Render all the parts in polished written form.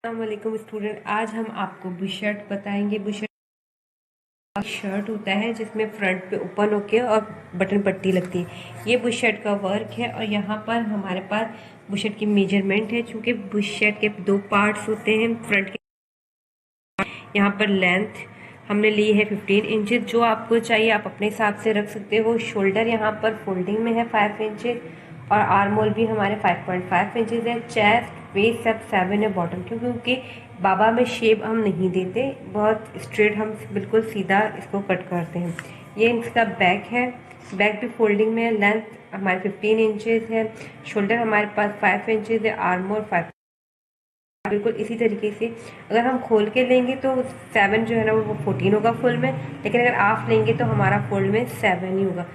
अस्सलामुअलैकुम स्टूडेंट, आज हम आपको बुशर्ट बताएंगे। बुशर्ट शर्ट होता है जिसमें फ्रंट पे ओपन होके और बटन पट्टी लगती है। ये बुशर्ट का वर्क है और यहाँ पर हमारे पास बुशर्ट की मेजरमेंट है। चूँकि बुशर्ट के दो पार्ट्स होते हैं फ्रंट के, यहाँ पर लेंथ हमने ली है 15 इंचेस। जो आपको चाहिए आप अपने हिसाब से रख सकते हो। शोल्डर यहाँ पर फोल्डिंग में है 5 इंचेस और आर्म होल भी हमारे 5.5 इंचेस है। चेस्ट वेस्ट सब 7 है। बॉटम क्योंकि बाबा में शेप हम नहीं देते, बहुत स्ट्रेट, हम बिल्कुल सीधा इसको कट करते हैं। ये इसका बैक है, बैक भी फोल्डिंग में है। लेंथ हमारे 15 इंचेस है। शोल्डर हमारे पास 5 इंचेस है। Arm hole 5। बिल्कुल इसी तरीके से अगर हम खोल के लेंगे तो 7 जो है ना वो 14 होगा फुल में, लेकिन अगर आप लेंगे तो हमारा फुल में 7 ही होगा।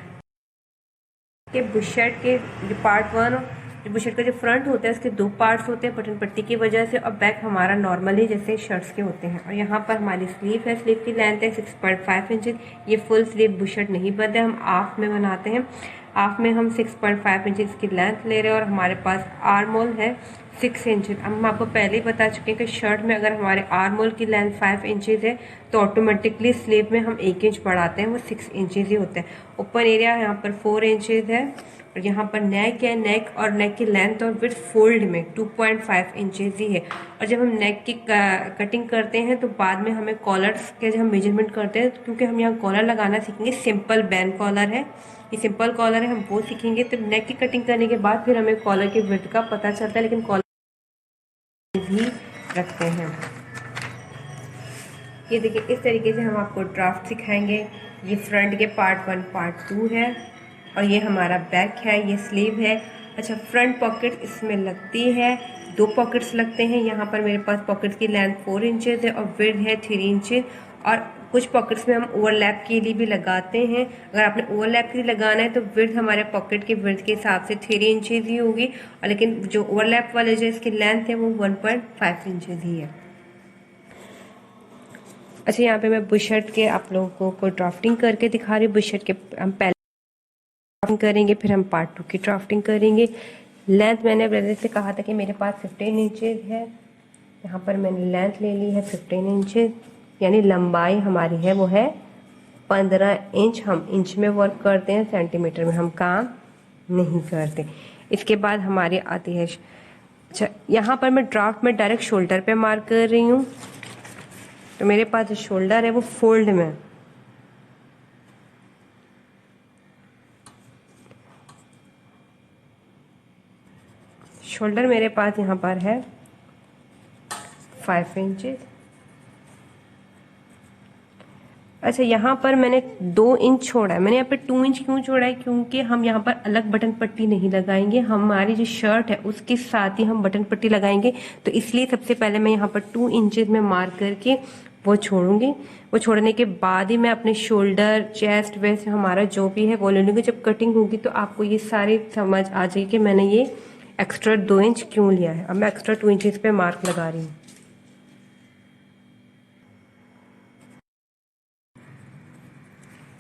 के बुशर्ट के जो पार्ट 1, जो बुशर्ट का जो फ्रंट होता है उसके दो पार्ट्स होते हैं बटन पट्टी की वजह से, और बैक हमारा नॉर्मली जैसे शर्ट्स के होते हैं। और यहाँ पर हमारी स्लीव है, स्लीव की लेंथ है 6.5 इंचेस। ये फुल स्लीव बुशर्ट नहीं बनते, हम हाफ में बनाते हैं। हाफ में हम 6.5 इंचेस की लेंथ ले रहे हैं और हमारे पास आर्म होल है 6 इंचेस। अब हम आपको पहले ही बता चुके हैं कि शर्ट में अगर हमारे आर्म होल की लेंथ 5 इंचेस है तो ऑटोमेटिकली स्लीव में हम 1 इंच बढ़ाते हैं, वो 6 इंचेस ही होता है। ओपन एरिया यहाँ पर 4 इंचेस है और यहाँ पर नेक है। नेक और नेक की लेंथ और विड्थ फोल्ड में 2.5 इंचेस ही है। और जब हम नेक की कटिंग करते हैं तो बाद में हमें कॉलर्स के जब हम मेजरमेंट करते हैं, क्योंकि हम यहाँ कॉलर लगाना सीखेंगे। सिंपल बैन कॉलर है, ये सिंपल कॉलर है, हम वो सीखेंगे। तो नेक की कटिंग करने के बाद फिर हमें कॉलर की विड्थ का पता चलता है, लेकिन कॉलर भी रखते हैं। ये देखिए, इस तरीके से हम आपको ड्राफ्ट सिखाएंगे। ये फ्रंट के पार्ट 1 पार्ट 2 है और ये हमारा बैक है, ये स्लीव है। अच्छा, फ्रंट पॉकेट इसमें लगती है, 2 पॉकेट्स लगते हैं। यहाँ पर मेरे पास पॉकेट्स की लेंथ 4 इंचेस है और विड्थ है 3 इंचेस। और कुछ पॉकेट्स में हम ओवरलैप के लिए भी लगाते हैं। अगर आपने ओवरलैप के लिए लगाना है तो विड्थ हमारे पॉकेट के विड्थ के हिसाब से 3 इंचेस ही होगी, और लेकिन जो ओवरलैप वाले जो इसकी लेंथ है वो 1.5 इंचेस ही है। अच्छा, यहाँ पे मैं बुशर्ट के आप लोगों को ड्राफ्टिंग करके दिखा रही हूँ। बुशर्ट के हम पहले ड्राफ्टिंग करेंगे, फिर हम पार्ट 2 की ड्राफ्टिंग करेंगे। लेंथ मैंने पहले से कहा था कि मेरे पास 15 इंचेस है। यहाँ पर मैंने लेंथ ले ली है 15 इंचेस, यानी लंबाई हमारी है वो है 15 इंच। हम इंच में वर्क करते हैं, सेंटीमीटर में हम काम नहीं करते। इसके बाद हमारी आती है, अच्छा यहाँ पर मैं ड्राफ्ट में डायरेक्ट शोल्डर पे मार्क कर रही हूँ। तो मेरे पास जो शोल्डर है वो फोल्ड में, शोल्डर मेरे पास यहाँ पर है 5 इंचेस। अच्छा, यहाँ पर मैंने 2 इंच छोड़ा है। मैंने यहाँ पर 2 इंच क्यों छोड़ा है? क्योंकि हम यहाँ पर अलग बटन पट्टी नहीं लगाएंगे, हमारी जो शर्ट है उसके साथ ही हम बटन पट्टी लगाएंगे। तो इसलिए सबसे पहले मैं यहाँ पर 2 इंचेस में मार्क करके वो छोड़ूंगी। वो छोड़ने के बाद ही मैं अपने शोल्डर, चेस्ट, वेस्ट हमारा जो भी है वो ले लूँगी। जब कटिंग होगी तो आपको ये सारी समझ आ जाएगी कि मैंने ये एक्स्ट्रा 2 इंच क्यों लिया है। अब मैं एक्स्ट्रा 2 इंचेस पे मार्क लगा रही हूँ।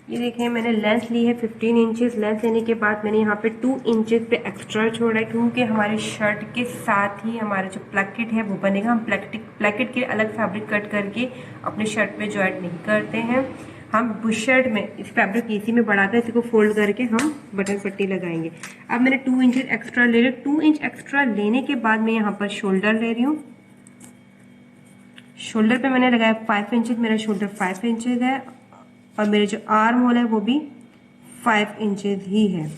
ये देखिए, मैंने लेंथ ली है 15 इंचेस। लेंथ लेने के बाद मैंने यहाँ पे 2 इंचेस पे एक्स्ट्रा छोड़ा है, क्योंकि हमारे शर्ट के साथ ही हमारा जो प्लेकेट है वो बनेगा। हम प्लेकेट के अलग फैब्रिक कट करके अपने शर्ट पे जॉइंट नहीं करते हैं। हम बुशर्ट में इस फैब्रिक इसी में बढ़ाकर इसी को फोल्ड करके हम बटन पट्टी लगाएंगे। अब मैंने 2 इंचेस एक्स्ट्रा ले लिया। 2 इंच एक्स्ट्रा लेने के बाद मैं यहाँ पर शोल्डर ले रही हूँ। शोल्डर पे मैंने लगाया 5 इंचेस, मेरा शोल्डर 5 इंचेस है और मेरे जो आर्म होल है वो भी 5 इंचेस ही है।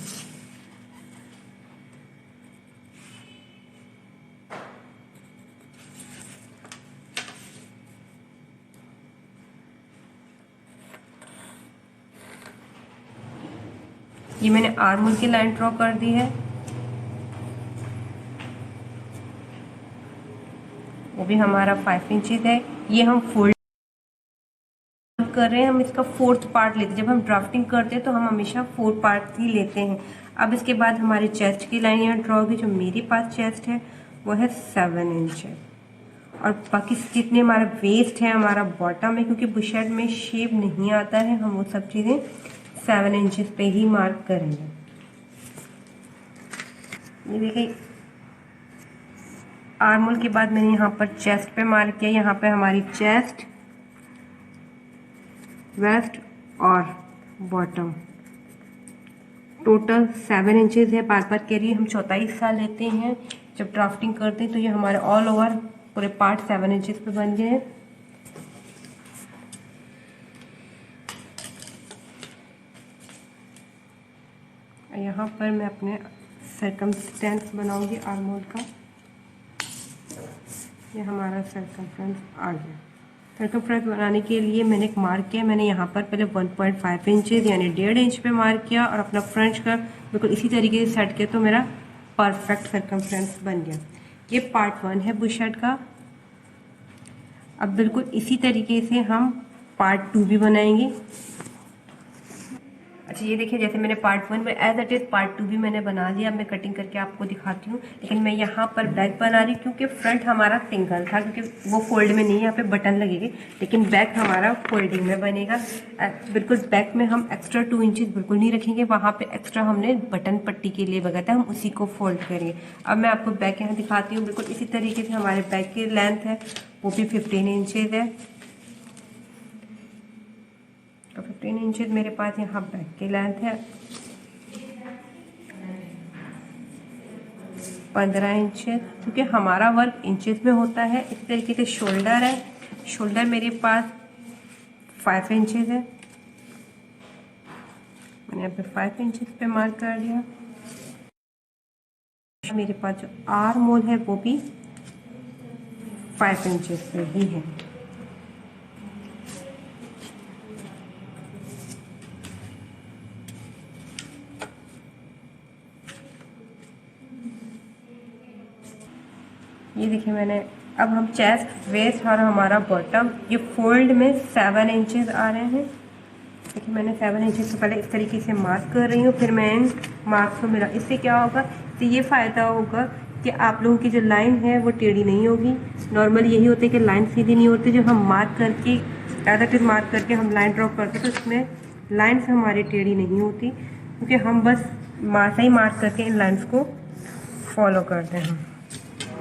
ये मैंने आर्म होल की लाइन ड्रॉ कर दी है, वो भी हमारा 5 इंचेस है। ये हम फोल्ड कर रहे हैं, हम इसका 4th पार्ट लेते हैं। जब हम ड्राफ्टिंग करते हैं तो हम हमेशा 4 पार्ट ही लेते हैं। अब इसके बाद हमारी चेस्ट की लाइन यहाँ ड्रॉ होगी। जो मेरे पास चेस्ट है वो है 7 इंच है, और बाकी जितने हमारा वेस्ट है, हमारा बॉटम है, क्योंकि बुशर्ट में शेप नहीं आता है, हम वो सब चीज़ें 7 इंचेस पे ही मार्क करेंगे। ये देखिए, आर्म होल के बाद मैंने यहाँ पर चेस्ट पे मार्क किया। यहाँ पे हमारी चेस्ट, वेस्ट और बॉटम टोटल 7 इंचेस है। बार बार कह रही है, हम चौथाई हिस्सा लेते हैं जब ड्राफ्टिंग करते हैं, तो ये हमारे ऑल ओवर पूरे पार्ट 7 इंचेस पे बन गए हैं। यहाँ पर मैं अपने सर्कमस्टेंस बनाऊंगी आर्म होल का। ये हमारा सर्कमफ्रेंस आ गया। सर्कमफ्रेंस बनाने के लिए मैंने एक मार्क किया। मैंने यहाँ पर पहले 1.5 इंचेस यानी 1.5 इंच पे मार्क किया और अपना फ्रंट का बिल्कुल इसी तरीके से सेट किया, तो मेरा परफेक्ट सर्कमफ्रेंस बन गया। ये पार्ट 1 है बुश शर्ट का। अब बिल्कुल इसी तरीके से हम पार्ट 2 भी बनाएंगे। अच्छा, ये देखिए, जैसे मैंने पार्ट 1 में एज इट इज पार्ट 2 भी मैंने बना लिया। अब मैं कटिंग करके आपको दिखाती हूँ, लेकिन मैं यहाँ पर बैक बना रही हूँ क्योंकि फ्रंट हमारा सिंगल था, क्योंकि वो फोल्ड में नहीं है, यहाँ पे बटन लगेंगे, लेकिन बैक हमारा फोल्डिंग में बनेगा। बिल्कुल बैक में हम एक्स्ट्रा 2 इंचेस बिल्कुल नहीं रखेंगे, वहाँ पे एक्स्ट्रा हमने बटन पट्टी के लिए लगाया था, हम उसी को फोल्ड करेंगे। अब मैं आपको बैक यहाँ दिखाती हूँ। बिल्कुल इसी तरीके से हमारे बैक की लेंथ है, वो भी 15 इंचेज है। तो 15 इंचेस मेरे पास यहाँ बैक की लेंथ है। 15 इंचेस, क्योंकि हमारा वर्क इंचेस में होता है। इस तरीके से शोल्डर है, शोल्डर मेरे पास 5 इंचेस है। मैंने यहाँ पे 5 इंचेस पे मार्क कर दिया। मेरे पास जो आर्म होल है वो भी 5 इंचेस पे ही है। ये देखिए मैंने, अब हम चेस्ट, वेस्ट और हमारा बॉटम ये फोल्ड में 7 इंचेस आ रहे हैं। देखिए मैंने 7 इंचेस से पहले इस तरीके से मार्क कर रही हूँ, फिर मैं इन मार्क्स को मिला। इससे क्या होगा, तो ये फ़ायदा होगा कि आप लोगों की जो लाइन है वो टेढ़ी नहीं होगी। नॉर्मल यही होता है कि लाइन सीधी नहीं होती। जो हम मार्क करके एज मार्क करके हम लाइन ड्रॉ करते हैं, तो इसमें लाइन्स हमारी टेढ़ी नहीं होती, क्योंकि हम बस सही मार्क करके इन लाइन्स को फॉलो करते हैं।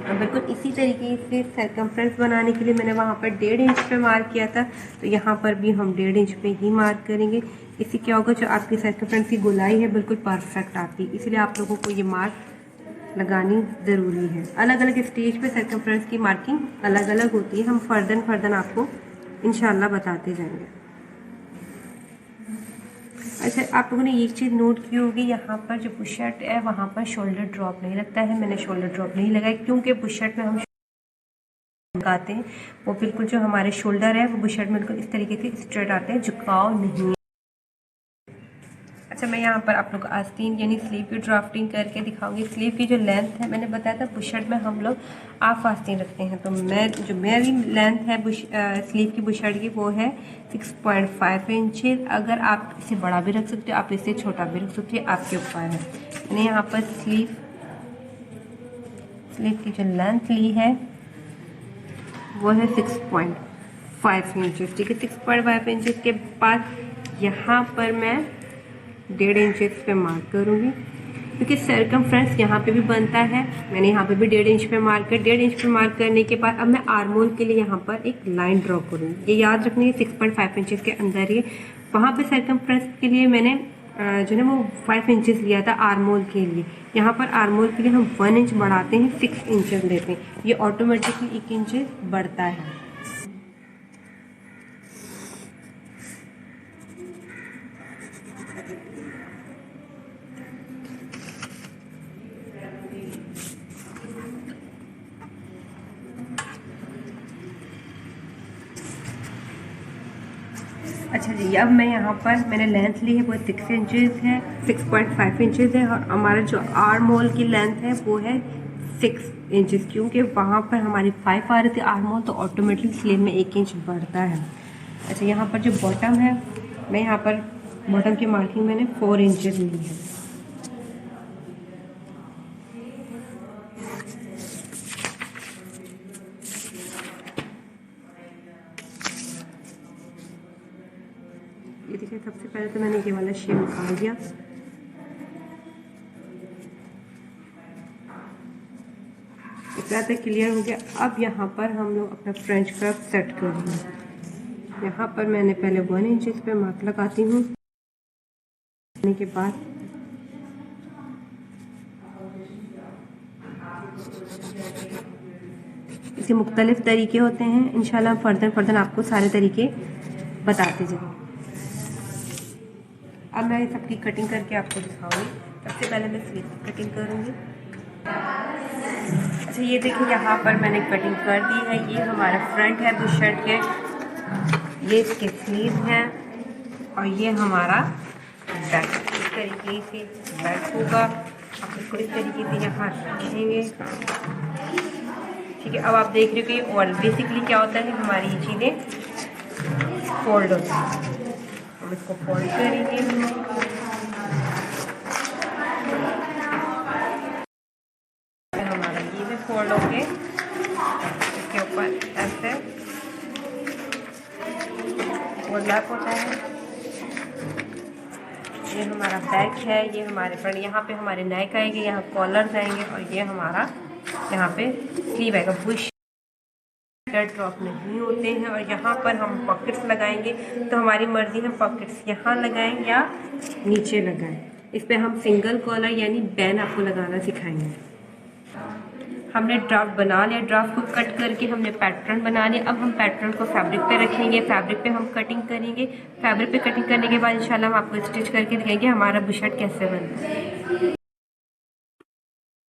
अब बिल्कुल इसी तरीके से सर्कमफ्रेंस बनाने के लिए मैंने वहाँ पर 1.5 इंच पे मार्क किया था, तो यहाँ पर भी हम 1.5 इंच पे ही मार्क करेंगे। इससे क्या होगा, जो आपकी सर्कमफ्रेंस की गोलाई है बिल्कुल परफेक्ट आती है। इसलिए आप लोगों को ये मार्क लगानी ज़रूरी है। अलग अलग स्टेज पे सर्कमफ्रेंस की मार्किंग अलग अलग होती है। हम फर्दन आपको इंशाल्लाह बताते जाएंगे। अच्छा, आप लोगों ने एक चीज़ नोट की होगी, यहाँ पर जो बुश शर्ट है वहाँ पर शोल्डर ड्रॉप नहीं लगता है। मैंने शोल्डर ड्रॉप नहीं लगाया, क्योंकि बुश शर्ट में हम लगाते हैं वो बिल्कुल जो हमारे शोल्डर है वो बुश शर्ट में बिल्कुल इस तरीके से स्ट्रेट आते हैं, झुकाव नहीं है। अच्छा, मैं यहाँ पर आप लोग को आस्तीन यानी स्लीव की ड्राफ्टिंग करके दिखाऊंगी। स्लीव की जो लेंथ है, मैंने बताया था बुश शर्ट में हम लोग हाफ आस्तीन रखते हैं, तो मेरी लेंथ है स्लीव की बुश शर्ट की वो है 6.5 इंचेस। अगर आप इसे बड़ा भी रख सकते हो, आप इसे छोटा भी रख सकते हो, आपके ऊपर है। मैंने यहाँ पर स्लीव की जो लेंथ ली है वो है 6.5 इंचेस। ठीक है, 6.5 इंचेस के बाद यहाँ पर मैं 1.5 इंचेस पे मार्क करूँगी, क्योंकि सर्कमफ्रेंस यहाँ पे भी बनता है। मैंने यहाँ पे भी 1.5 इंच पे मार्क कर 1.5 इंच पे मार्क करने के बाद अब मैं आर्म होल के लिए यहाँ पर एक लाइन ड्रॉ करूँगी। ये याद रखनी है, 6.5 इंचेस के अंदर ही। वहाँ पे सर्कमफ्रेंस के लिए मैंने जो है वो 5 इंचेस लिया था आर्म होल के लिए। यहाँ पर आर्म होल के लिए हम 1 इंच बढ़ाते हैं, 6 इंचेस लेते हैं। ये ऑटोमेटिकली 1 इंच बढ़ता है। अच्छा जी, अब मैं यहाँ पर मैंने लेंथ ली है वो 6 इंचेस है, 6.5 इंचेस है, और हमारा जो आर्म होल की लेंथ है वो है 6 इंचेस, क्योंकि वहाँ पर हमारी 5 आ रही थी आर्म होल, तो ऑटोमेटिकली स्लीव में 1 इंच बढ़ता है। अच्छा, यहाँ पर जो बॉटम है, मैं यहाँ पर बॉटम की मार्किंग मैंने 4 इंचेस ली है। ये देखिए, सबसे पहले तो मैंने ये वाला शेप निकाल दिया। ज़्यादा क्लियर हो गया। अब यहाँ पर हम लोग अपना फ्रेंच कट सेट करेंगे। यहाँ पर मैंने पहले 1 इंच पे मार्क लगाती हूँ। करने के बाद इसके मुख्तलिफ तरीके होते हैं। इंशाल्लाह फर्दर आपको सारे तरीके बताते जाएंगे। अब मैं सबकी कटिंग करके आपको दिखाऊंगी। सबसे पहले मैं स्लीव की कटिंग करूंगी। अच्छा, ये देखिए यहाँ पर मैंने कटिंग कर दी है। ये हमारा फ्रंट है बुश शर्ट के, ये इसके स्लीव है और ये हमारा बैक। इस तरीके से बैक होगा। आप इसको इस तरीके से यहाँ रखेंगे, ठीक है। अब आप देख रहे हो कि और बेसिकली क्या होता है, हमारी ये चीज़ें फोल्ड होती हैं। हम इसको फोल्ड करेंगे। हमारा ये भी फोल्ड होके इसके ऊपर ऐसे ओवरलैप होता है। ये हमारा बैक है, ये हमारे फ्रंट। यहाँ पे हमारे नेक आएंगे, यहाँ कॉलर्स आएंगे और ये हमारा यहाँ पे स्लीव आएगा। बुश ड्रॉप नहीं होते हैं। और यहाँ पर हम पॉकेट्स लगाएंगे, तो हमारी मर्जी हम पॉकेट्स यहाँ लगाएं या नीचे लगाएं। इस पे हम सिंगल कॉलर यानी बैन आपको लगाना सिखाएंगे। हमने ड्राफ्ट बना लिया, ड्राफ्ट को कट करके हमने पैटर्न बना लिया। अब हम पैटर्न को फैब्रिक पे रखेंगे, फैब्रिक पे हम कटिंग करेंगे। फैब्रिक पे कटिंग करने के बाद इंशाल्लाह हम आपको स्टिच करके दिखाएंगे हमारा बुश शर्ट कैसे बनता है।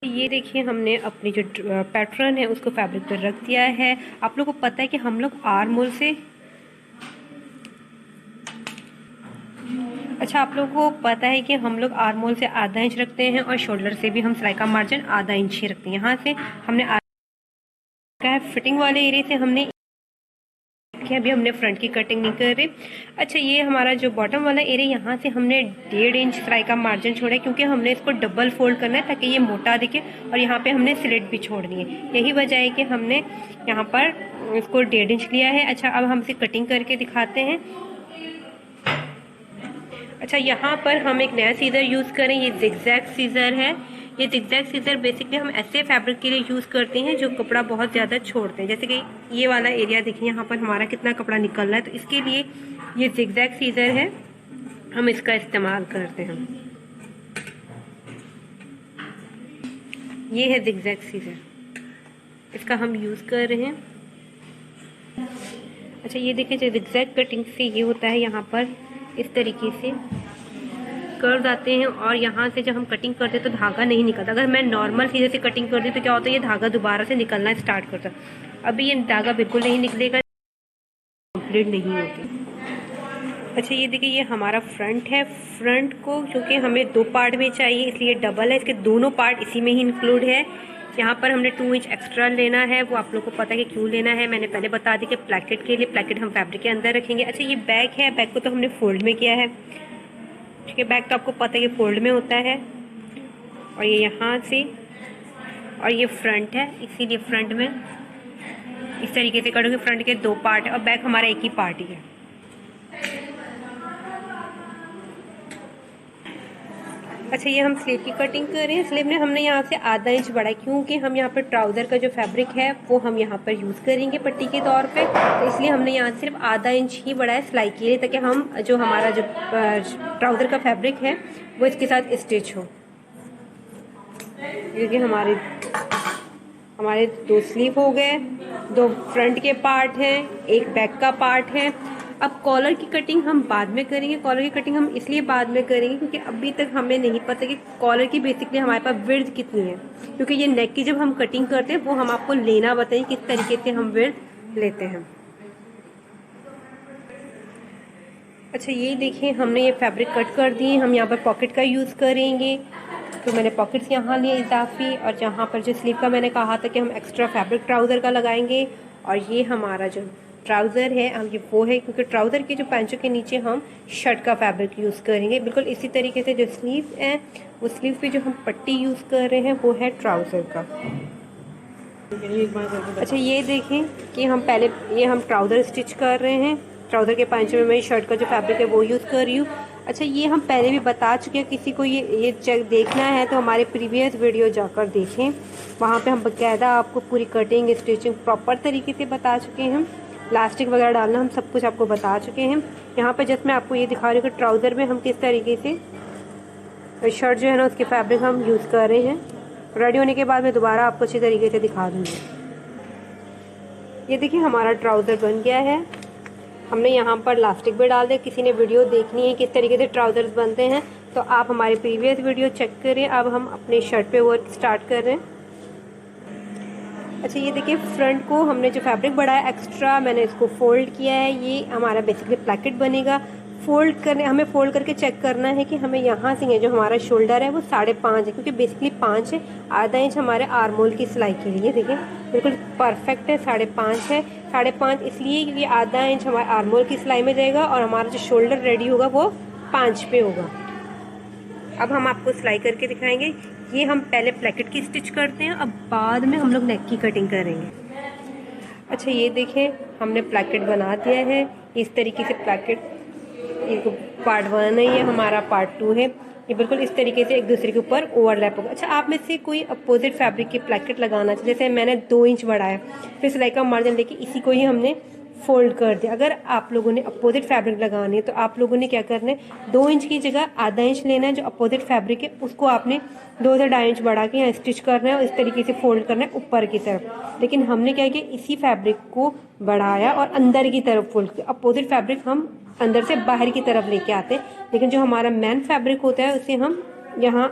ये देखिए, हमने अपनी जो पैटर्न है उसको फैब्रिक पर रख दिया है। आप लोगों को पता है कि हम लोग आर्म होल से आप लोगों को पता है कि हम लोग आर्म होल से आधा इंच रखते हैं और शोल्डर से भी हम सिलाई का मार्जिन आधा इंच ही रखते हैं। यहाँ से हमने फिटिंग वाले एरिया से हमने अभी हमने फ्रंट की कटिंग नहीं कर रहे। अच्छा, ये हमारा जो बॉटम वाला एरिया, यहाँ से हमने 1.5 इंच सिलाई का मार्जिन छोड़ा है, क्योंकि हमने इसको डबल फोल्ड करना है ताकि ये मोटा दिखे। और यहाँ पे हमने स्लिट भी छोड़नी है। यही वजह है कि हमने यहाँ पर इसको 1.5 इंच लिया है। अच्छा, अब हम इसे कटिंग करके दिखाते हैं। अच्छा, यहाँ पर हम एक नया सीजर यूज़ करें। ये जिगजैग सीजर है। ये जिगजैग सीजर बेसिकली हम ऐसे फैब्रिक के लिए यूज़ करते हैं जो कपड़ा बहुत ज़्यादा छोड़ते हैं। जैसे कि ये वाला एरिया देखिए, यहाँ पर हमारा कितना कपड़ा निकल रहा है, तो इसके लिए ये जिगजैग सीजर है, हम इसका इस्तेमाल करते हैं। ये है जिगजैग सीजर, इसका हम यूज़ कर रहे हैं। अच्छा, ये देखिए, जो जिगजैग कटिंग से ये होता है, यहाँ पर इस तरीके से कर्व आते हैं और यहाँ से जब हम कटिंग करते हैं तो धागा नहीं निकलता। अगर मैं नॉर्मल सीधे से कटिंग करती हूँ तो क्या होता है, ये धागा दोबारा से निकलना स्टार्ट करता है। अभी ये धागा बिल्कुल नहीं निकलेगा, कंप्लीट नहीं होगी। अच्छा, ये देखिए, ये हमारा फ्रंट है। फ्रंट को क्योंकि हमें 2 पार्ट में चाहिए, इसलिए डबल है, इसके दोनों पार्ट इसी में ही इंक्लूड है। यहाँ पर हमने 2 इंच एक्स्ट्रा लेना है। वो आप लोग को पता है कि क्यों लेना है, मैंने पहले बता दी कि प्लैकेट के लिए। प्लैकेट हम फैब्रिक के अंदर रखेंगे। अच्छा, ये बैक है, बैक को तो हमने फोल्ड में किया है, ठीक है। बैक तो आपको पता है कि फोल्ड में होता है। और ये यहाँ से, और ये फ्रंट है, इसीलिए फ्रंट में इस तरीके से करोगे। फ्रंट के 2 पार्ट है और बैक हमारा एक ही पार्ट ही है। अच्छा, ये हम स्लीव की कटिंग कर रहे हैं। स्लीव में हमने यहाँ से आधा इंच बढ़ाया, क्योंकि हम यहाँ पर ट्राउज़र का जो फैब्रिक है वो हम यहाँ पर यूज़ करेंगे पट्टी के तौर पे, तो इसलिए हमने यहाँ सिर्फ आधा इंच ही बढ़ाया सिलाई के लिए, ताकि हम जो हमारा जो ट्राउज़र का फैब्रिक है वो इसके साथ स्टिच हो। क्योंकि हमारे 2 स्लीव हो गए, 2 फ्रंट के पार्ट हैं, एक बैक का पार्ट है। अब कॉलर की कटिंग हम बाद में करेंगे। कॉलर की कटिंग हम इसलिए बाद में करेंगे क्योंकि अभी तक हमें नहीं पता कि कॉलर की बेसिकली हमारे पास विड्थ कितनी है, क्योंकि ये नेक की जब हम कटिंग करते हैं वो हम आपको लेना बताएं किस तरीके से हम विड्थ लेते हैं। अच्छा, ये देखिए, हमने ये फैब्रिक कट कर दिए। हम यहाँ पर पॉकेट का यूज़ करेंगे, तो मैंने पॉकेट्स यहाँ लिए इजाफी। और जहाँ पर जो स्लीव का मैंने कहा था कि हम एक्स्ट्रा फैब्रिक ट्राउज़र का लगाएंगे। और ये हमारा जो ट्राउज़र है, हम ये वो है, क्योंकि ट्राउज़र के जो पैंचों के नीचे हम शर्ट का फैब्रिक यूज़ करेंगे। बिल्कुल इसी तरीके से जो स्लीव है, वो स्लीव पे जो हम पट्टी यूज़ कर रहे हैं वो है ट्राउज़र का। अच्छा, ये देखें कि हम पहले ये हम ट्राउज़र स्टिच कर रहे हैं। ट्राउज़र के पैंचों में मैं शर्ट का जो फैब्रिक है वो यूज़ कर रही हूँ। अच्छा, ये हम पहले भी बता चुके हैं, किसी को ये चेक देखना है तो हमारे प्रीवियस वीडियो जाकर देखें, वहाँ पे हम बाकायदा आपको पूरी कटिंग स्टिचिंग प्रॉपर तरीके से बता चुके हैं। लास्टिक वगैरह डालना हम सब कुछ आपको बता चुके हैं। यहाँ पे जस्ट मैं आपको ये दिखा रही हूँ कि ट्राउज़र में हम किस तरीके से शर्ट जो है ना उसके फैब्रिक हम यूज़ कर रहे हैं। रेडी होने के बाद मैं दोबारा आपको अच्छी तरीके से दिखा दूँगी। ये देखिए हमारा ट्राउज़र बन गया है। हमने यहाँ पर लास्टिक भी डाल दिया। किसी ने वीडियो देखनी है किस तरीके से ट्राउज़र्स बनते हैं तो आप हमारे प्रीवियस वीडियो चेक करें। अब हम अपने शर्ट पे वर्क स्टार्ट कर रहे हैं। अच्छा, ये देखिए फ्रंट को हमने जो फैब्रिक बढ़ाया एक्स्ट्रा, मैंने इसको फोल्ड किया है। ये हमारा बेसिकली प्लैकेट बनेगा। हमें फोल्ड करके चेक करना है कि हमें यहाँ से जो हमारा शोल्डर है वो 5.5 है, क्योंकि बेसिकली 5 है। आधा इंच हमारे आर्म होल की सिलाई के लिए देखिए बिल्कुल परफेक्ट है। 5.5 है। 5.5 इसलिए क्योंकि आधा इंच हमारे आर्म होल की सिलाई में जाएगा और हमारा जो शोल्डर रेडी होगा वो 5 पे होगा। अब हम आपको सिलाई करके दिखाएंगे। ये हम पहले प्लैकेट की स्टिच करते हैं, अब बाद में हम लोग नेक की कटिंग करेंगे। अच्छा, ये देखें हमने प्लैकेट बना दिया है इस तरीके से। प्लैकेट एक पार्ट 1 है, ये हमारा पार्ट 2 है। ये बिल्कुल इस तरीके से एक दूसरे के ऊपर ओवरलैप होगा। अच्छा, आप में से कोई अपोजिट फैब्रिक की प्लैकेट लगाना चाहिए, जैसे मैंने 2 इंच बढ़ाया, फिर सिलाई का मार्जिन लेके इसी को ही हमने फोल्ड कर दिया। अगर आप लोगों ने अपोजिट फैब्रिक लगानी है तो आप लोगों ने क्या करना है, 2 इंच की जगह आधा इंच लेना है। जो अपोजिट फैब्रिक है उसको आपने 2 से 2.5 इंच बढ़ा के यहाँ स्टिच करना है और इस तरीके से फोल्ड करना है ऊपर की तरफ। लेकिन हमने क्या किया, इसी फैब्रिक को बढ़ाया और अंदर की तरफ फोल्ड किया। अपोजिट फैब्रिक हम अंदर से बाहर की तरफ लेके आते हैं, लेकिन जो हमारा मेन फैब्रिक होता है उसे हम यहाँ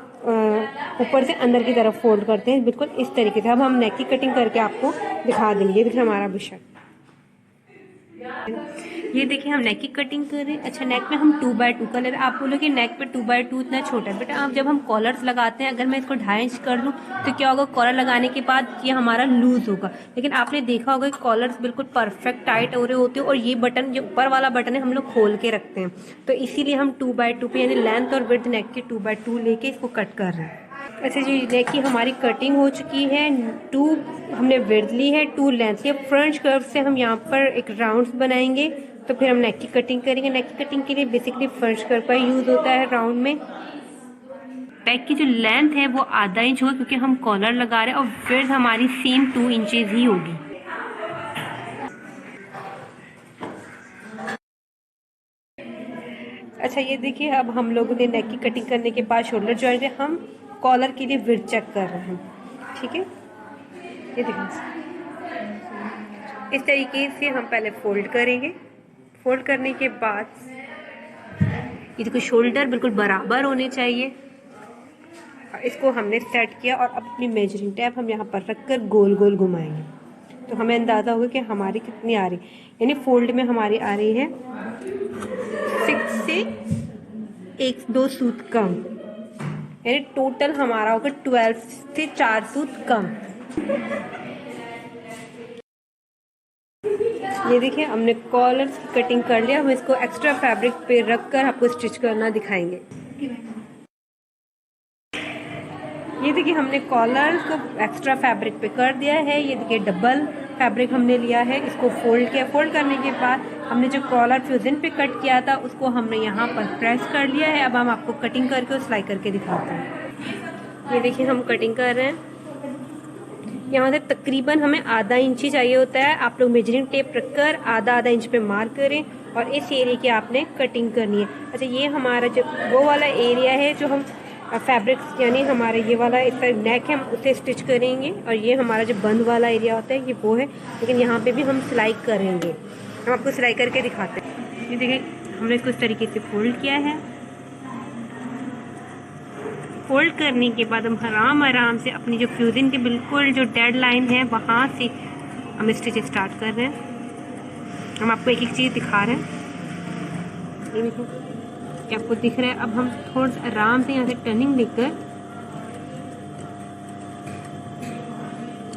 ऊपर से अंदर की तरफ फोल्ड करते हैं बिल्कुल इस तरीके से। अब हम नेक की कटिंग करके आपको दिखा देंगे। देखिए हमारा बुशर्ट, ये देखिए हम नेक की कटिंग कर रहे हैं। अच्छा, नेक में हम 2x2 का ले रहे हैं। आप बोलोगे नेक पे 2x2 इतना छोटा है। बेटा आप जब हम कॉलर्स लगाते हैं, अगर मैं इसको 2.5 इंच कर लूँ तो क्या होगा, कॉलर लगाने के बाद ये हमारा लूज होगा। लेकिन आपने देखा होगा कि कॉलर्स बिल्कुल परफेक्ट टाइट हो रहे होते हैं और ये बटन जो ऊपर वाला बटन है हम लोग खोल के रखते हैं, तो इसीलिए हम 2x2 पे यानी लेंथ और विड्थ नेक की 2x2 लेके इसको कट कर रहे हैं। ऐसे जी नेक की हमारी कटिंग हो चुकी है। 2 हमने विड्थ ली है, 2 लेंथ। ये फ्रंट कर्व से हम यहाँ पर एक राउंड्स बनाएंगे तो फिर हम नेक की कटिंग करेंगे। नेक की कटिंग के लिए बेसिकली फ्रंट कर्व का यूज होता है राउंड में। बैक की जो लेंथ है वो आधा इंच होगा क्योंकि हम कॉलर लगा रहे हैं, और विड्थ हमारी सेम 2 इंचेस ही होगी। अच्छा, ये देखिए अब हम लोगों ने नेक की कटिंग करने के बाद शोल्डर जॉइंट है, हम कॉलर के लिए विड्थ चेक कर रहे हैं। ठीक है, ये देखिए इस तरीके से हम पहले फोल्ड करेंगे। फोल्ड करने के बाद ये देखो शोल्डर बिल्कुल बराबर होने चाहिए। इसको हमने सेट किया और अब अपनी मेजरिंग टेप हम यहाँ पर रखकर गोल गोल घुमाएंगे तो हमें अंदाज़ा होगा कि हमारी कितनी आ रही, यानी फोल्ड में हमारी आ रही है 6 से 1-2 सूत कम, यानी टोटल हमारा होगा 12 से 4 सूत कम। ये देखिए हमने कॉलर की कटिंग कर लिया। हम इसको एक्स्ट्रा फैब्रिक पे रखकर आपको स्टिच करना दिखाएंगे। ये देखिए हमने कॉलर को एक्स्ट्रा फैब्रिक पे कर दिया है। ये देखिए डबल फैब्रिक हमने लिया है, इसको फोल्ड किया। फोल्ड करने के बाद हमने जो कॉलर फ्यूजन पे कट किया था उसको हमने यहाँ पर प्रेस कर लिया है। अब हम आपको कटिंग करके और सिलाई करके दिखाते हैं। ये देखिए हम कटिंग कर रहे हैं। यहाँ से तकरीबन हमें आधा इंच ही चाहिए होता है। आप लोग मेजरिंग टेप रखकर आधा इंच पे मार्क करें और इस एरिया की आपने कटिंग करनी है। अच्छा, ये हमारा जो वो वाला एरिया है जो हम फैब्रिक्स यानी हमारा ये वाला इस तरह नेक है, हम उसे स्टिच करेंगे, और ये हमारा जो बंद वाला एरिया होता है ये वो है। लेकिन यहाँ पे भी हम सिलाई करेंगे। हम आपको सिलाई करके दिखाते हैं। ये देखिए हमने इसको इस तरीके से फोल्ड किया है। फोल्ड करने के बाद हम आराम से अपनी जो फ्यूजन की बिल्कुल जो डेड लाइन है वहाँ से हम स्टिच स्टार्ट कर रहे हैं। हम आपको एक एक चीज़ दिखा रहे हैं। ये देखो क्या आपको दिख रहा है। अब हम थोड़ा सा आराम से यहाँ से टर्निंग लेकर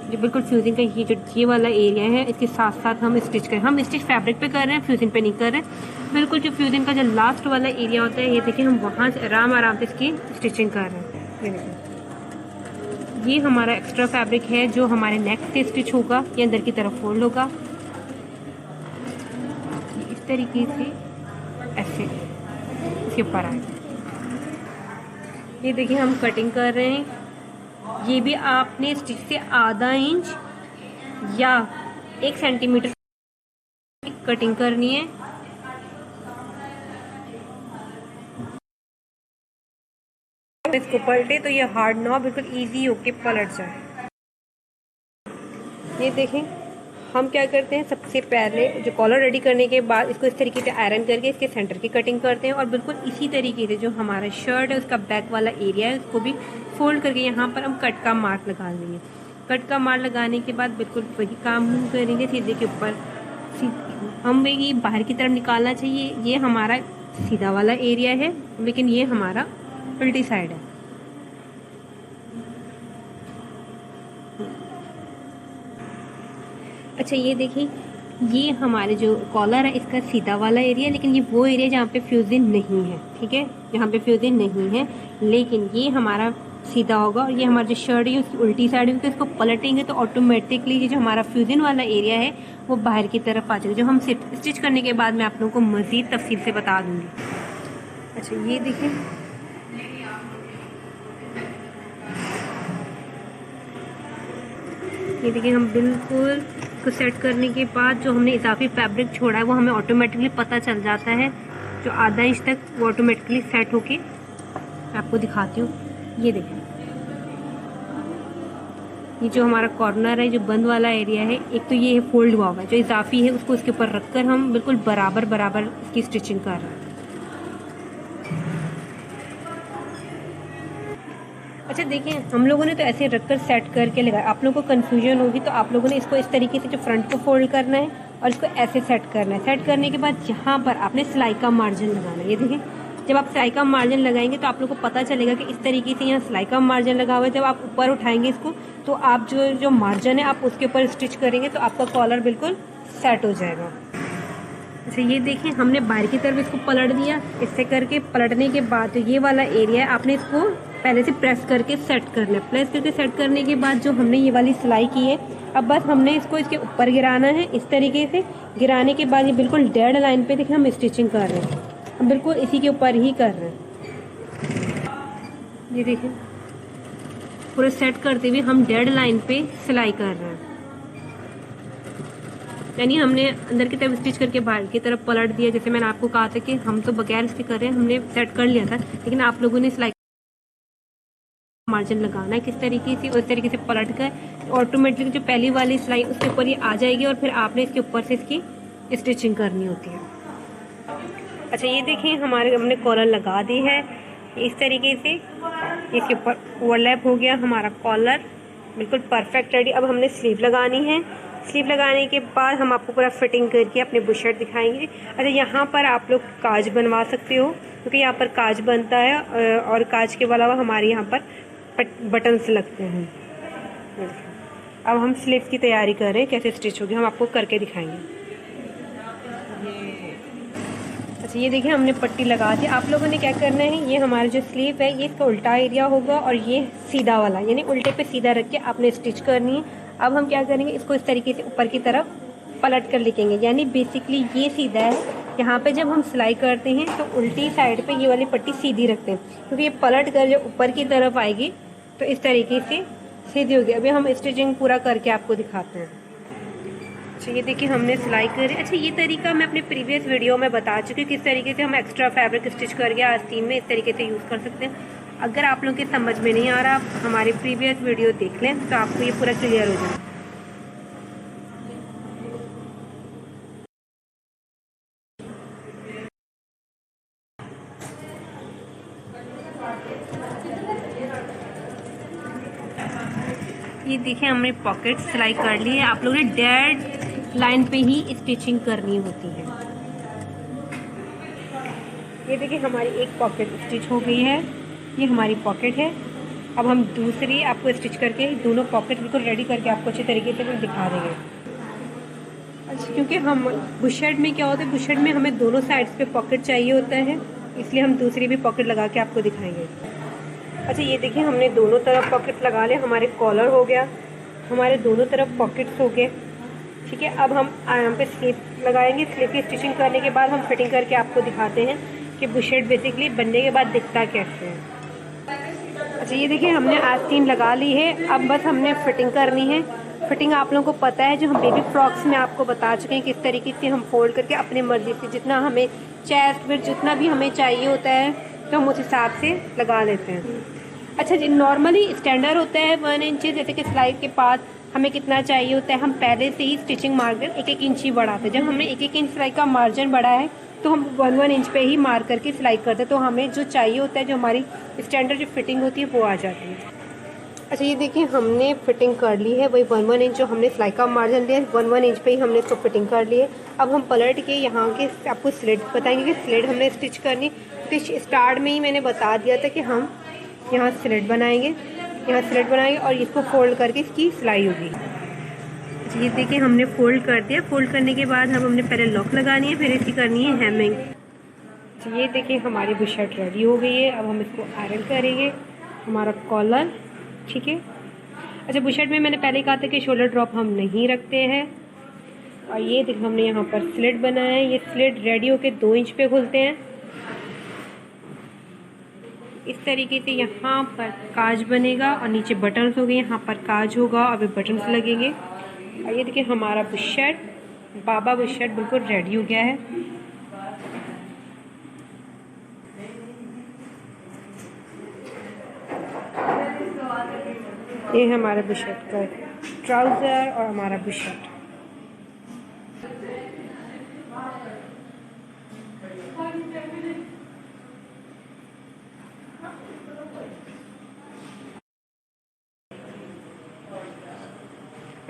जो बिल्कुल फ्यूजन का ये वाला एरिया है इसके साथ साथ हम स्टिच करें। हम स्टिच फैब्रिक पे कर रहे हैं, फ्यूजन पे नहीं कर रहे हैं। बिल्कुल जो फ्यूजन का जो लास्ट वाला एरिया होता है ये देखिए हम वहाँ से आराम से इसकी स्टिचिंग कर रहे हैं। ये हमारा एक्स्ट्रा फैब्रिक है जो हमारे नेक से स्टिच होगा, ये अंदर की तरफ फोल्ड होगा इस तरीके से, ऐसे इसके ऊपर आएगा। ये देखिए हम कटिंग कर रहे हैं। ये भी आपने स्टिच से आधा इंच या 1 सेंटीमीटर कटिंग करनी है। इसको पलटे तो ये हार्ड ना हो, बिल्कुल इजी होके पलट जाए। ये देखें हम क्या करते हैं, सबसे पहले जो कॉलर रेडी करने के बाद इसको इस तरीके से आयरन करके इसके सेंटर की कटिंग करते हैं और बिल्कुल इसी तरीके से जो हमारा शर्ट है उसका बैक वाला एरिया है उसको भी फोल्ड करके यहाँ पर हम कट का मार्क लगा देंगे। कट का मार्क लगाने के बाद बिल्कुल वही काम हम करेंगे, सीधे के ऊपर हम ये बाहर की तरफ निकालना चाहिए। ये हमारा सीधा वाला एरिया है, लेकिन ये हमारा उल्टी साइड है। अच्छा ये देखिए ये हमारे जो कॉलर है इसका सीधा वाला एरिया, लेकिन ये वो एरिया जहाँ पे फ्यूजिंग नहीं है, ठीक है, जहाँ पे फ्यूजिंग नहीं है, लेकिन ये हमारा सीधा होगा। और ये हमारा जो शर्ट है उसकी उल्टी साइड है, तो इसको पलटेंगे तो ऑटोमेटिकली ये जो हमारा फ्यूजिंग वाला एरिया है वो बाहर की तरफ आ जाएगा, जो हम स्टिच करने के बाद मैं आप लोगों को मज़ीद तफसील से बता दूँगी। अच्छा ये देखिए हम बिल्कुल को सेट करने के बाद जो हमने इजाफी फैब्रिक छोड़ा है वो हमें ऑटोमेटिकली पता चल जाता है। जो आधा इंच तक वो ऑटोमेटिकली सेट होके आपको दिखाती हूँ। ये देखें ये जो हमारा कॉर्नर है, जो बंद वाला एरिया है, एक तो ये फोल्ड हुआ है, जो इजाफी है उसको इसके ऊपर रखकर हम बिल्कुल बराबर बराबर इसकी स्टिचिंग कर रहे हैं। अच्छा देखिए हम लोगों ने तो ऐसे रखकर सेट करके लगाया, आप लोगों को कन्फ्यूजन होगी तो आप लोगों ने इसको इस तरीके से जो फ्रंट को फोल्ड करना है और इसको ऐसे सेट करना है। सेट करने के बाद यहाँ पर आपने सिलाई का मार्जिन लगाना है। ये देखिए जब आप सिलाई का मार्जिन लगाएंगे तो आप लोग को पता चलेगा कि इस तरीके से यहाँ सिलाई का मार्जिन लगा हुआ है। जब आप ऊपर उठाएंगे इसको तो आप जो मार्जिन है आप उसके ऊपर स्टिच करेंगे तो आपका कॉलर बिल्कुल सेट हो जाएगा। अच्छा ये देखिए हमने बाहर की तरफ इसको पलट दिया। इससे करके पलटने के बाद ये वाला एरिया है आपने इसको पहले से प्रेस करके सेट करना है। प्रेस करके सेट करने के बाद जो हमने ये वाली सिलाई की है अब बस हमने इसको इसके ऊपर गिराना है। इस तरीके से गिराने के बाद ये बिल्कुल डेड लाइन पे देखिए हम स्टिचिंग कर रहे हैं, हम बिल्कुल इसी के ऊपर ही कर रहे हैं। ये देखिए पूरा सेट करते हुए हम डेड लाइन पे सिलाई कर रहे हैं, यानी हमने अंदर की तरफ स्टिच करके बाहर की तरफ पलट दिया। जैसे मैंने आपको कहा था कि हम तो बगैर स्टिच कर रहे हैं, हमने सेट कर लिया था, लेकिन आप लोगों ने सिलाई मार्जिन लगाना है किस तरीके से, उस तरीके से पलट कर ऑटोमेटिकली जो पहली वाली सिलाई उसके ऊपर ये आ जाएगी और फिर आपने इसके ऊपर से इसकी स्टिचिंग करनी होती है। अच्छा ये देखिए हमने कॉलर लगा दी है इस तरीके से, इसके ऊपर ओवरलैप हो गया हमारा कॉलर, बिल्कुल परफेक्ट रेडी। अब हमने स्लीव लगानी है। स्लीव लगाने के बाद हम आपको पूरा फिटिंग करके अपने बुशर्ट दिखाएंगे। अच्छा यहाँ पर आप लोग काज बनवा सकते हो क्योंकि यहाँ पर काज बनता है और काज के अलावा हमारे यहाँ पर बटन्स लगते हैं। अब हम स्लीव की तैयारी कर रहे हैं, कैसे स्टिच होगी हम आपको करके दिखाएंगे। अच्छा ये देखिए हमने पट्टी लगा दी। आप लोगों ने क्या करना है, ये हमारा जो स्लीव है ये इसका उल्टा एरिया होगा और ये सीधा वाला, यानी उल्टे पे सीधा रख के आपने स्टिच करनी है। अब हम क्या करेंगे, इसको इस तरीके से ऊपर की तरफ पलट कर लिखेंगे, यानी बेसिकली ये सीधा है। यहाँ पे जब हम सिलाई करते हैं तो उल्टी साइड पे ये वाली पट्टी सीधी रखते हैं, क्योंकि ये पलट कर जब ऊपर की तरफ आएगी तो इस तरीके से सीधी होगी। अभी हम स्टिचिंग पूरा करके आपको दिखाते हैं। अच्छा ये देखिए हमने सिलाई करी। अच्छा ये तरीका मैं अपने प्रीवियस वीडियो में बता चुकी हूँ किस तरीके से हम एक्स्ट्रा फैब्रिक स्टिच करके आस्तीन में इस तरीके से यूज़ कर सकते हैं। अगर आप लोगों के समझ में नहीं आ रहा, आप हमारे प्रीवियस वीडियो देख लें तो आपको ये पूरा क्लियर हो जाए। ये देखिए हमने पॉकेट सिलाई कर ली है। आप लोगों ने डेड लाइन पे ही स्टिचिंग करनी होती है। ये देखिए हमारी एक पॉकेट स्टिच हो गई है, ये हमारी पॉकेट है। अब हम दूसरी आपको स्टिच करके दोनों पॉकेट बिल्कुल रेडी करके आपको अच्छे तरीके से दिखा देंगे। अच्छा क्योंकि हम बुशर्ट में क्या होता है, बुशर्ट में हमें दोनों साइड्स पे पॉकेट चाहिए होता है, इसलिए हम दूसरी भी पॉकेट लगा के आपको दिखाएंगे। अच्छा ये देखिए हमने दोनों तरफ पॉकेट लगा लिया, हमारे कॉलर हो गया, हमारे दोनों तरफ पॉकेट्स हो गए। ठीक है, अब हम यहाँ पे स्लीव लगाएंगे। स्लीव की स्टिचिंग करने के बाद हम फिटिंग करके आपको दिखाते हैं कि बुशर्ट बेसिकली बनने के बाद दिखता कैसे है। अच्छा ये देखिए हमने आस्तीन लगा ली है, अब बस हमने फिटिंग करनी है। फिटिंग आप लोगों को पता है, जो हम बेबी फ्रॉक्स में आपको बता चुके हैं किस तरीके से हम फोल्ड करके अपनी मर्जी से जितना हमें चेस्ट वेस्ट जितना भी हमें चाहिए होता है तो हम उस हिसाब से लगा लेते हैं। अच्छा जी, नॉर्मली स्टैंडर्ड होता है 1 इंच, जैसे कि सिलाई के पास हमें कितना चाहिए होता है हम पहले से ही स्टिचिंग मार्जिन 1-1 इंच ही बढ़ाते हैं। जब हमने 1-1 इंच सिलाई का मार्जिन बढ़ा है तो हम 1-1 इंच पे ही मार्क करके सिलाई करते हैं, तो हमें जो चाहिए होता है, जो हमारी स्टैंडर्ड जो फिटिंग होती है वो आ जाती है। अच्छा ये देखिए हमने फिटिंग कर ली है, वही 1-1 इंच जो हमने सिलाई का मार्जिन लिया है 1-1 इंच पे ही हमने इसको फिटिंग कर ली है। अब हम पलट के यहाँ के आपको स्लिट बताएंगे कि स्लिट हमने स्टिच करनी। स्टिच स्टार्ट में ही मैंने बता दिया था कि हम यहाँ स्लिट बनाएंगे, यहाँ स्लिट बनाएंगे और इसको फोल्ड करके इसकी सिलाई होगी। अच्छा ये देखिए हमने फोल्ड कर दिया। फोल्ड करने के बाद हम हमने पहले लॉक लगानी है, फिर इसकी करनी है हेमिंग। अच्छा ये देखिए हमारी बुशर्ट रेडी हो गई है। अब हम इसको आयरन करेंगे, हमारा कॉलर, ठीक है। अच्छा बुशर्ट में मैंने पहले कहा था कि शोल्डर ड्रॉप हम नहीं रखते हैं। और ये देखो हमने यहाँ पर स्लिट बनाया है, ये स्लिट रेडी होके 2 इंच पे खुलते हैं। इस तरीके से यहाँ पर काज बनेगा और नीचे बटन्स हो गए, यहाँ पर काज होगा और बटन्स लगेंगे। और ये देखिए हमारा बुशर्ट, बाबा बुशर्ट बिल्कुल रेडी हो गया है। ये है हमारा बुशर्ट का ट्राउज़र और हमारा बुशर्ट।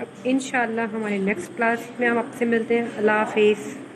अब इंशाल्लाह हमारे नेक्स्ट क्लास में हम आपसे मिलते हैं। अल्लाह हाफिज़।